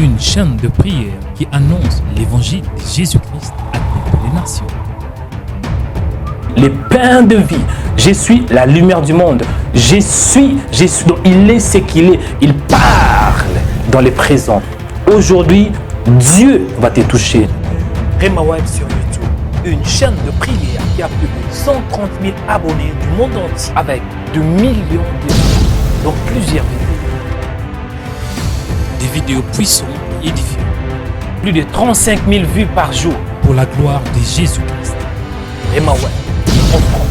une chaîne de prière qui annonce l'évangile de Jésus-Christ à toutes les nations. Les pains de vie, je suis la lumière du monde. Je suis, donc il est ce qu'il est. Il parle dans le présent. Aujourd'hui, Dieu va te toucher. Rema Web sur YouTube, une chaîne de prière qui a plus de 130 000 abonnés du monde entier avec de millions de vues dans plusieurs vidéos. Des vidéos puissantes et édifiantes. Plus de 35 000 vues par jour. Pour la gloire de Jésus-Christ. Rema Web en France,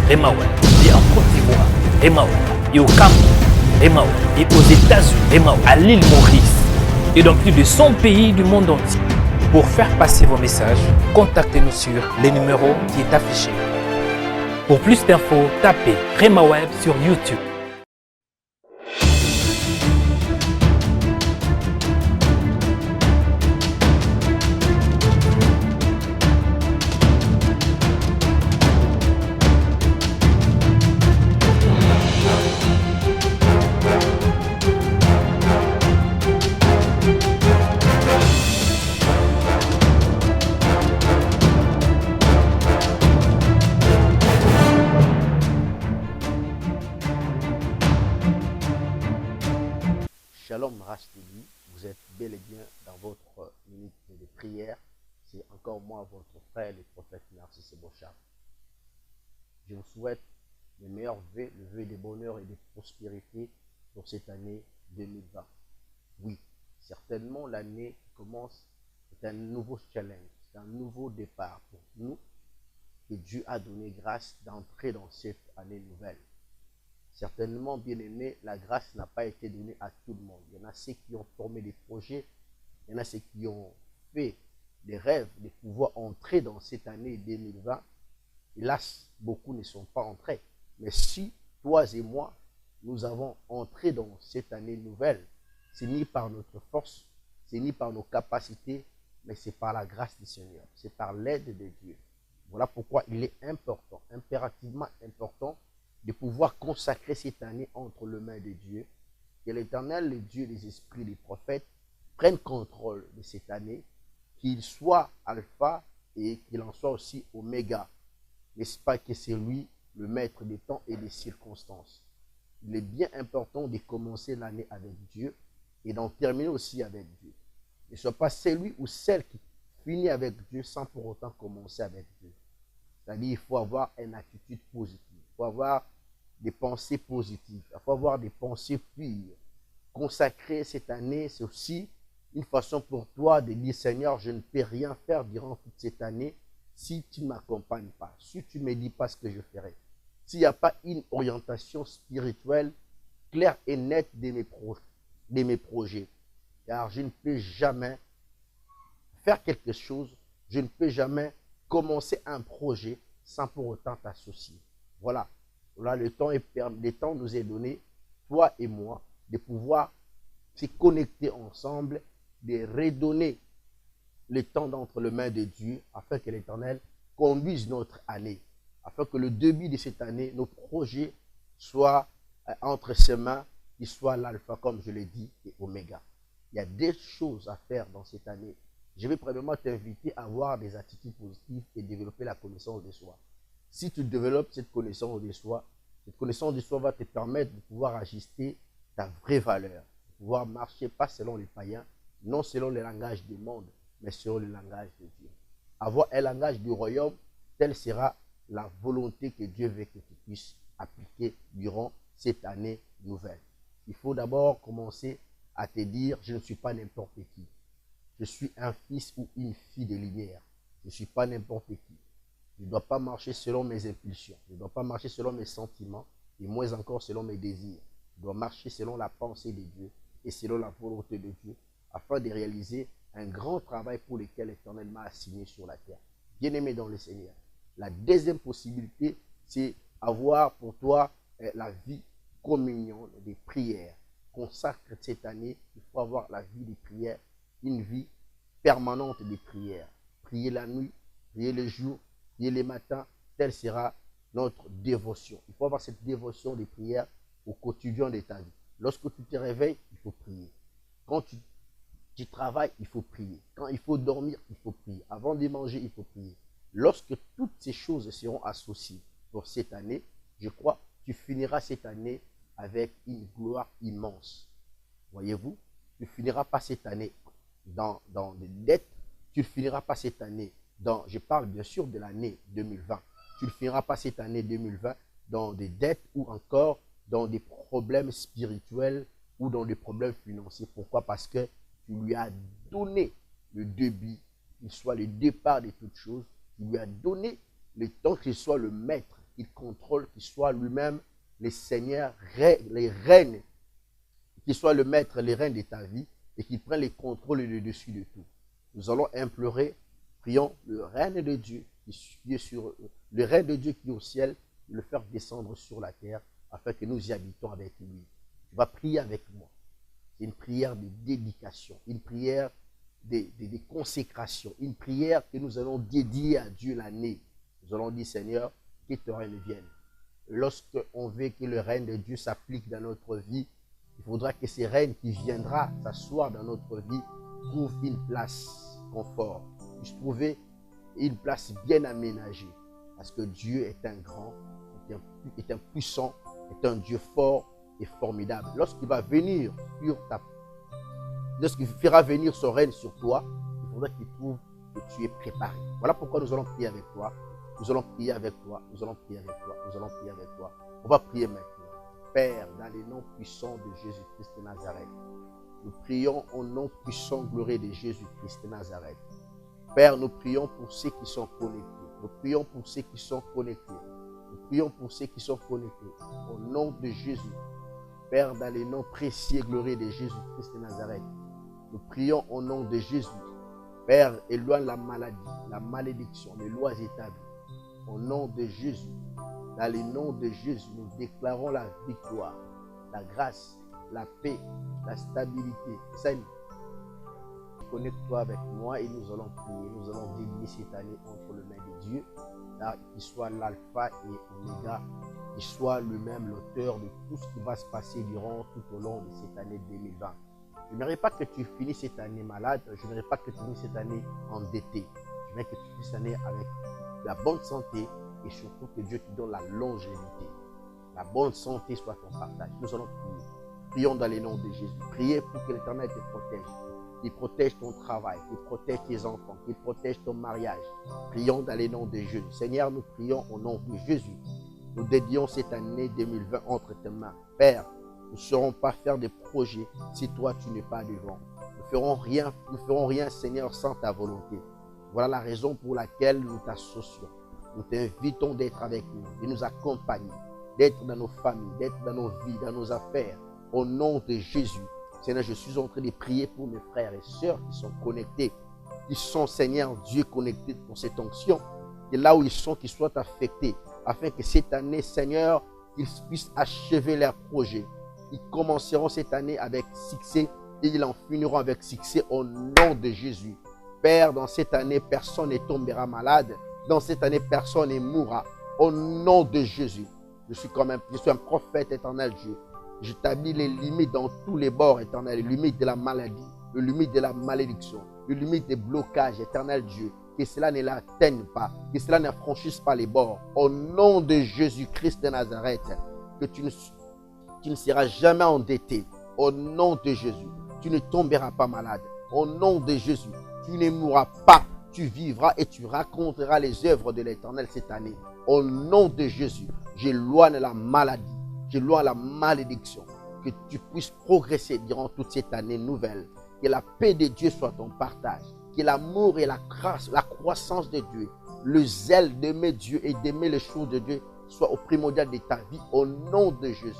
Rema Web et en Côte d'Ivoire, Rema Web et au Cameroun, Rema Web et aux États-Unis, Rema Web à l'île Maurice et dans plus de 100 pays du monde entier. Pour faire passer vos messages, contactez-nous sur les numéros qui est affiché. Pour plus d'infos, tapez Rema Web sur YouTube. Shalom Rasteli, vous êtes bel et bien dans votre minute de prière. C'est encore moi, votre frère, le prophète Narcisse Bochard. Je vous souhaite les meilleurs vœux, le vœu de bonheur et de prospérité pour cette année 2020. Oui, certainement l'année qui commence est un nouveau challenge, c'est un nouveau départ pour nous et Dieu a donné grâce d'entrer dans cette année nouvelle. Certainement, bien aimé, la grâce n'a pas été donnée à tout le monde. Il y en a ceux qui ont formé des projets, il y en a ceux qui ont fait des rêves de pouvoir entrer dans cette année 2020. Hélas, beaucoup ne sont pas entrés. Mais si toi et moi, nous avons entré dans cette année nouvelle, c'est ni par notre force, c'est ni par nos capacités, mais c'est par la grâce du Seigneur, c'est par l'aide de Dieu. Voilà pourquoi il est important, impérativement important, de pouvoir consacrer cette année entre les mains de Dieu. Que l'Éternel, le Dieu des esprits, des prophètes, prenne contrôle de cette année, qu'il soit alpha et qu'il en soit aussi oméga. N'est-ce pas que c'est lui le maître des temps et des circonstances? Il est bien important de commencer l'année avec Dieu et d'en terminer aussi avec Dieu. Ne soit pas celui ou celle qui finit avec Dieu sans pour autant commencer avec Dieu. C'est-à-dire qu'il faut avoir une attitude positive. Il faut avoir des pensées positives. Il faut avoir des pensées pures. Consacrer cette année, c'est aussi une façon pour toi de dire, Seigneur, je ne peux rien faire durant toute cette année si tu ne m'accompagnes pas, si tu ne me dis pas ce que je ferai. S'il n'y a pas une orientation spirituelle claire et nette de mes projets. Car je ne peux jamais faire quelque chose, je ne peux jamais commencer un projet sans pour autant t'associer. Voilà. Là, le temps nous est donné, toi et moi, de pouvoir se connecter ensemble, de redonner le temps d'entre les mains de Dieu, afin que l'Éternel conduise notre année, afin que le début de cette année, nos projets soient entre ses mains, qu'il soit l'alpha, comme je l'ai dit, et oméga. Il y a des choses à faire dans cette année. Je vais premièrement t'inviter à avoir des attitudes positives et développer la connaissance de soi. Si tu développes cette connaissance de soi va te permettre de pouvoir ajuster ta vraie valeur, de pouvoir marcher pas selon les païens, non selon le langage du monde, mais selon le langage de Dieu. Avoir un langage du royaume, telle sera la volonté que Dieu veut que tu puisses appliquer durant cette année nouvelle. Il faut d'abord commencer à te dire, je ne suis pas n'importe qui. Je suis un fils ou une fille de lumière. Je ne suis pas n'importe qui. Je ne dois pas marcher selon mes impulsions. Je ne dois pas marcher selon mes sentiments et moins encore selon mes désirs. Je dois marcher selon la pensée de Dieu et selon la volonté de Dieu afin de réaliser un grand travail pour lequel l'Éternel m'a assigné sur la terre. Bien-aimé dans le Seigneur. La deuxième possibilité, c'est avoir pour toi la vie communion des prières. Consacre cette année, il faut avoir la vie des prières, une vie permanente des prières. Prier la nuit, prier le jour, prier les matins, telle sera notre dévotion. Il faut avoir cette dévotion des prières au quotidien de ta vie. Lorsque tu te réveilles, il faut prier. Quand tu tu travailles, il faut prier. Quand il faut dormir, il faut prier. Avant de manger, il faut prier. Lorsque toutes ces choses seront associées pour cette année, je crois, tu finiras cette année avec une gloire immense. Voyez-vous, tu ne finiras pas cette année dans des dettes, tu ne finiras pas cette année je parle bien sûr de l'année 2020, tu ne finiras pas cette année 2020 dans des dettes ou encore dans des problèmes spirituels ou dans des problèmes financiers. Pourquoi? Parce que tu lui as donné le début, qu'il soit le départ de toutes choses, tu lui as donné le temps qu'il soit le maître, qu'il contrôle, qu'il soit lui-même les seigneurs, les reines, qu'il soit le maître, les reines de ta vie et qu'il prenne les contrôles et le dessus de tout. Nous allons implorer, prions le règne de Dieu qui est sur le règne de Dieu qui est au ciel, le faire descendre sur la terre afin que nous y habitons avec lui. Tu vas prier avec moi. C'est une prière de dédication, une prière de consécration, une prière que nous allons dédier à Dieu l'année. Nous allons dire, Seigneur, que ton règne vienne. Lorsqu'on veut que le règne de Dieu s'applique dans notre vie, il faudra que ce règne qui viendra s'asseoir dans notre vie trouve une place confort, puisse trouver une place bien aménagée. Parce que Dieu est un grand, est un puissant, est un Dieu fort et formidable. Lorsqu'il va venir lorsqu'il fera venir son règne sur toi, il faudra qu'il trouve que tu es préparé. Voilà pourquoi nous allons prier avec toi. Nous allons prier avec toi. Nous allons prier avec toi. Nous allons prier avec toi. On va prier maintenant. Père, dans les noms puissants de Jésus-Christ de Nazareth, nous prions au nom puissant, glorieux de Jésus-Christ de Nazareth. Père, nous prions pour ceux qui sont connectés. Nous prions pour ceux qui sont connectés. Nous prions pour ceux qui sont connectés. Au nom de Jésus. Père, dans les noms précieux et glorieux de Jésus-Christ de Nazareth, nous prions au nom de Jésus. Père, éloigne la maladie, la malédiction, les lois établies. Au nom de Jésus, dans les noms de Jésus, nous déclarons la victoire, la grâce, la paix, la stabilité. Salut. Connecte-toi avec moi et nous allons prier. Nous allons dédier cette année entre les mains de Dieu, qu'il soit l'alpha et l'oméga, qu'il soit lui-même l'auteur de tout ce qui va se passer tout au long de cette année 2020. Je n'aimerais pas que tu finisses cette année malade, je n'aimerais pas que tu finisses cette année endetté. Je veux que tu finisses cette année avec la bonne santé et surtout que Dieu te donne la longévité. La bonne santé soit ton partage. Nous allons prier. Prions dans les noms de Jésus. Priez pour que l'Éternel te protège. Qu'il protège ton travail, qu'il protège tes enfants, qu'il protège ton mariage. Prions dans les noms de Jésus. Seigneur, nous prions au nom de Jésus. Nous dédions cette année 2020 entre tes mains. Père, nous ne saurons pas faire des projets si toi tu n'es pas devant. Nous ne ferons rien, Seigneur, sans ta volonté. Voilà la raison pour laquelle nous t'associons. Nous t'invitons d'être avec nous, de nous accompagner, d'être dans nos familles, d'être dans nos vies, dans nos affaires. Au nom de Jésus. Seigneur, je suis en train de prier pour mes frères et sœurs qui sont connectés, qui sont, Seigneur Dieu, connectés pour cette onction. Et là où ils sont, qu'ils soient affectés, afin que cette année, Seigneur, ils puissent achever leurs projets. Ils commenceront cette année avec succès et ils en finiront avec succès au nom de Jésus. Père, dans cette année, personne ne tombera malade. Dans cette année, personne ne mourra. Au nom de Jésus. Je suis un prophète, éternel Dieu. J'établis les limites dans tous les bords, éternel. Les limites de la maladie, les limites de la malédiction, les limites des blocages, éternel Dieu. Que cela ne l'atteigne pas, que cela ne franchisse pas les bords. Au nom de Jésus-Christ de Nazareth, que tu ne seras jamais endetté. Au nom de Jésus, tu ne tomberas pas malade. Au nom de Jésus, tu ne mourras pas. Tu vivras et tu raconteras les œuvres de l'Éternel cette année. Au nom de Jésus, j'éloigne la maladie, j'éloigne la malédiction. Que tu puisses progresser durant toute cette année nouvelle. Que la paix de Dieu soit ton partage. Que l'amour et la grâce, la croissance de Dieu, le zèle d'aimer Dieu et d'aimer les choses de Dieu soit au primordial de ta vie. Au nom de Jésus,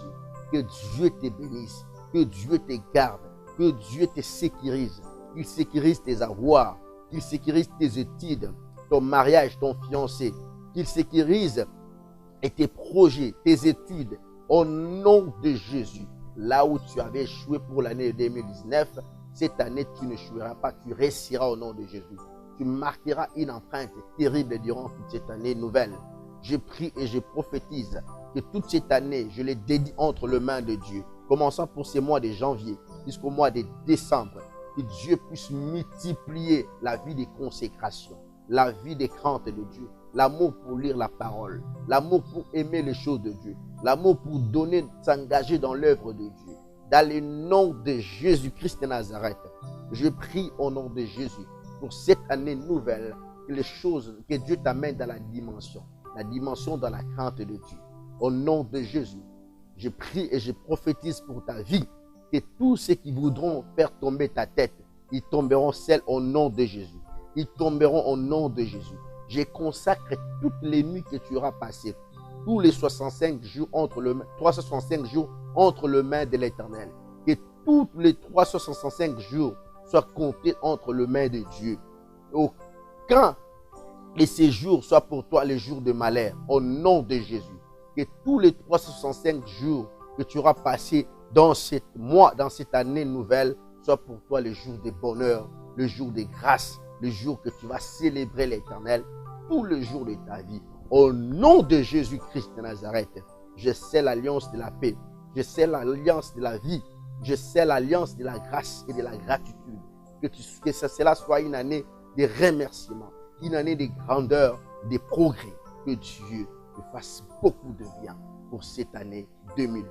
que Dieu te bénisse, que Dieu te garde, que Dieu te sécurise, qu'il sécurise tes avoirs, qu'il sécurise tes études, ton mariage, ton fiancé, qu'il sécurise tes projets, tes études. Au nom de Jésus, là où tu avais échoué pour l'année 2019, cette année tu n'échoueras pas, tu réussiras au nom de Jésus. Tu marqueras une empreinte terrible durant toute cette année nouvelle. Je prie et je prophétise que toute cette année, je les dédie entre les mains de Dieu, commençant pour ce mois de janvier jusqu'au mois de décembre. que Dieu puisse multiplier la vie des consécrations, la vie des craintes de Dieu, l'amour pour lire la parole, l'amour pour aimer les choses de Dieu, l'amour pour donner, s'engager dans l'œuvre de Dieu. Dans le nom de Jésus-Christ de Nazareth, je prie au nom de Jésus pour cette année nouvelle, que les choses, que Dieu t'amène dans la dimension dans la crainte de Dieu. Au nom de Jésus, je prie et je prophétise pour ta vie, que tous ceux qui voudront faire tomber ta tête, ils tomberont seuls au nom de Jésus. Ils tomberont au nom de Jésus. Je consacre toutes les nuits que tu auras passées, tous les 365 jours entre le mains de l'Éternel. Que tous les 365 jours soient comptés entre les mains de Dieu. Aucun de ces jours soit pour toi les jours de malheur, au nom de Jésus. Que tous les 365 jours que tu auras passés dans cette mois, dans cette année nouvelle, soient pour toi les jours de bonheur, le jour de grâce, le jour que tu vas célébrer l'Éternel, tous les jours de ta vie. Au nom de Jésus-Christ de Nazareth, je scelle l'alliance de la paix, je scelle l'alliance de la vie, je scelle l'alliance de la grâce et de la gratitude. Que cela soit une année de remerciements, une année de grandeur, de progrès. Que Dieu te fasse beaucoup de bien pour cette année 2020.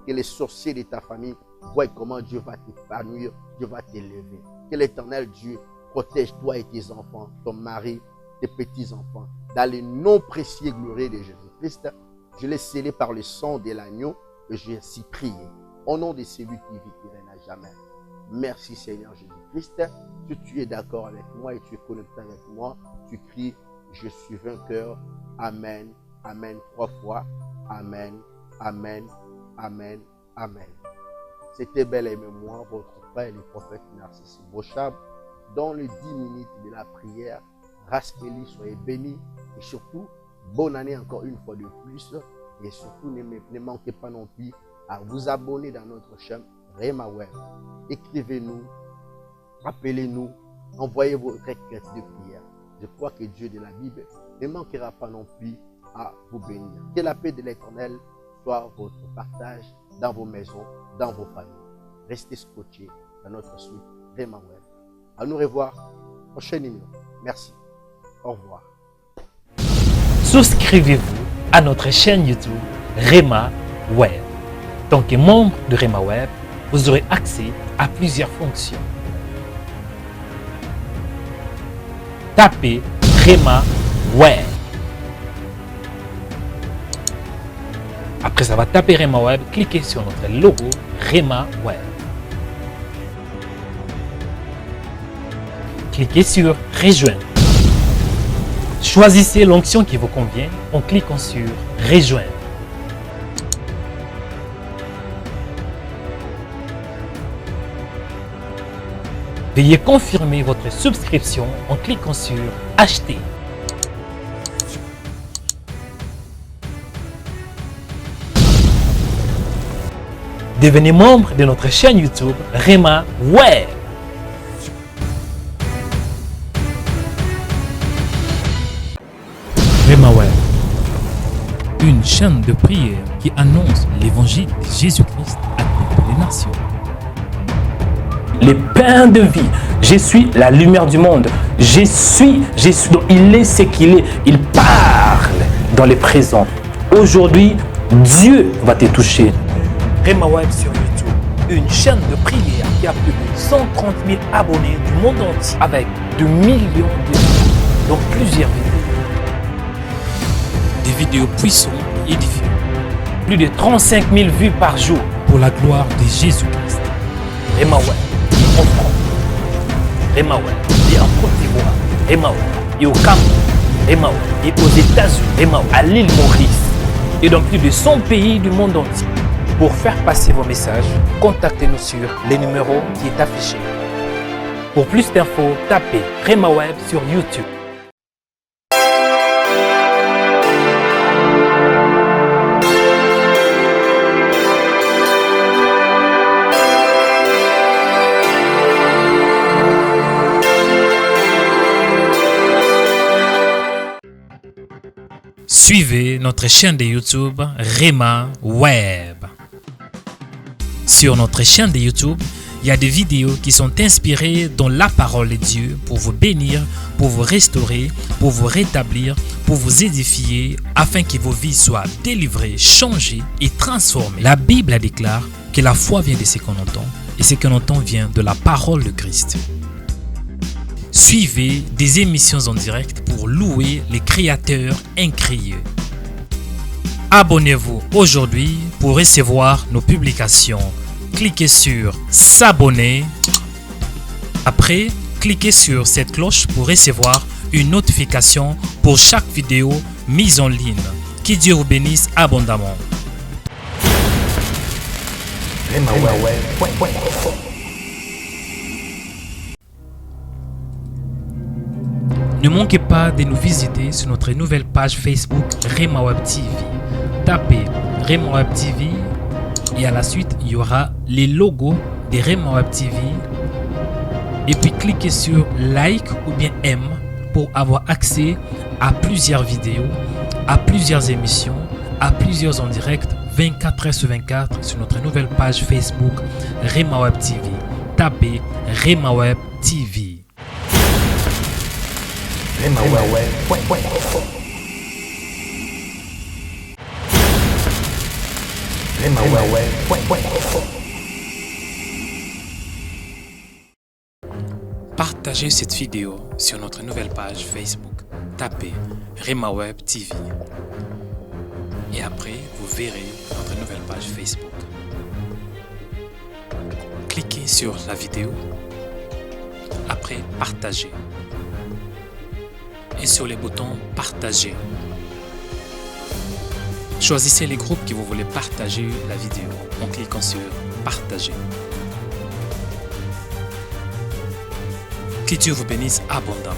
Que les sorciers de ta famille voient comment Dieu va t'épanouir, Dieu va t'élever. Que l'Éternel Dieu protège toi et tes enfants, ton mari, tes petits-enfants. Dans le nom précieux et glorieux de Jésus-Christ, je l'ai scellé par le sang de l'agneau et j'ai ainsi prié. Au nom de celui qui vit, qui règne à jamais. Merci Seigneur Jésus-Christ. Si tu es d'accord avec moi et tu es connecté avec moi, tu cries, je suis vainqueur. Amen. Amen. 3 fois. Amen. Amen. Amen. Amen. C'était bel et moi, votre frère, le prophète Narcisse Bochab, dans les 10 minutes de la prière. Raspeli, soyez bénis et surtout, bonne année encore une fois de plus. Et surtout, ne manquez pas non plus à vous abonner dans notre chaîne Rema Web. Écrivez-nous, appelez-nous, envoyez vos requêtes de prière. Je crois que Dieu de la Bible ne manquera pas non plus à vous bénir. Que la paix de l'Éternel soit votre partage dans vos maisons, dans vos familles. Restez scotchés dans notre suite Rema Web. À nous revoir, prochain numéro. Merci. Au revoir. Souscrivez-vous à notre chaîne YouTube Rema Web. En tant que membre de Rema Web, vous aurez accès à plusieurs fonctions. Tapez Rema Web. Après avoir tapé Rema Web, cliquez sur notre logo Rema Web. Cliquez sur Rejoindre. Choisissez l'onction qui vous convient en cliquant sur Rejoindre. Veuillez confirmer votre souscription en cliquant sur Acheter. Devenez membre de notre chaîne YouTube Rema Web. Rema Web, une chaîne de prière qui annonce l'évangile de Jésus-Christ à toutes les nations. Les pains de vie. Je suis la lumière du monde. Je suis. Donc il est ce qu'il est. Il parle dans les présents. Aujourd'hui, Dieu va te toucher. Rema Web sur YouTube, une chaîne de prière qui a plus de 130 000 abonnés du monde entier avec de millions de vues dans plusieurs vidéos. Des vidéos puissantes et édifiantes Plus de 35 000 vues par jour. pour la gloire de Jésus-Christ. Rema Web en France, Rema Web et en Côte d'Ivoire, Rema Web et au Cameroun, Rema Web et aux États-Unis, Rema Web à l'île Maurice et dans plus de 100 pays du monde entier. Pour faire passer vos messages, contactez-nous sur les numéros qui est affiché. Pour plus d'infos, tapez Rema Web sur YouTube. Suivez notre chaîne de YouTube Rema Web. Sur notre chaîne de YouTube, il y a des vidéos qui sont inspirées dans la parole de Dieu pour vous bénir, pour vous restaurer, pour vous rétablir, pour vous édifier, afin que vos vies soient délivrées, changées et transformées. La Bible déclare que la foi vient de ce qu'on entend et ce qu'on entend vient de la parole de Christ. Suivez des émissions en direct pour louer les créateurs incréés. Abonnez-vous aujourd'hui pour recevoir nos publications. Cliquez sur s'abonner. Après, cliquez sur cette cloche pour recevoir une notification pour chaque vidéo mise en ligne. Que Dieu vous bénisse abondamment. Ne manquez pas de nous visiter sur notre nouvelle page Facebook Rema Web TV. Tapez Rema Web TV et à la suite, il y aura les logos de Rema Web TV. Et puis cliquez sur like ou bien aime pour avoir accès à plusieurs vidéos, à plusieurs émissions, à plusieurs en direct 24h/24 sur notre nouvelle page Facebook Rema Web TV. Tapez Rema Web TV. Partagez cette vidéo sur notre nouvelle page Facebook. Tapez Rema Web TV. Et après, vous verrez notre nouvelle page Facebook. Cliquez sur la vidéo. Après, partagez. Et sur les boutons partager. Choisissez les groupes que vous voulez partager la vidéo en cliquant sur partager. Que Dieu vous bénisse abondamment.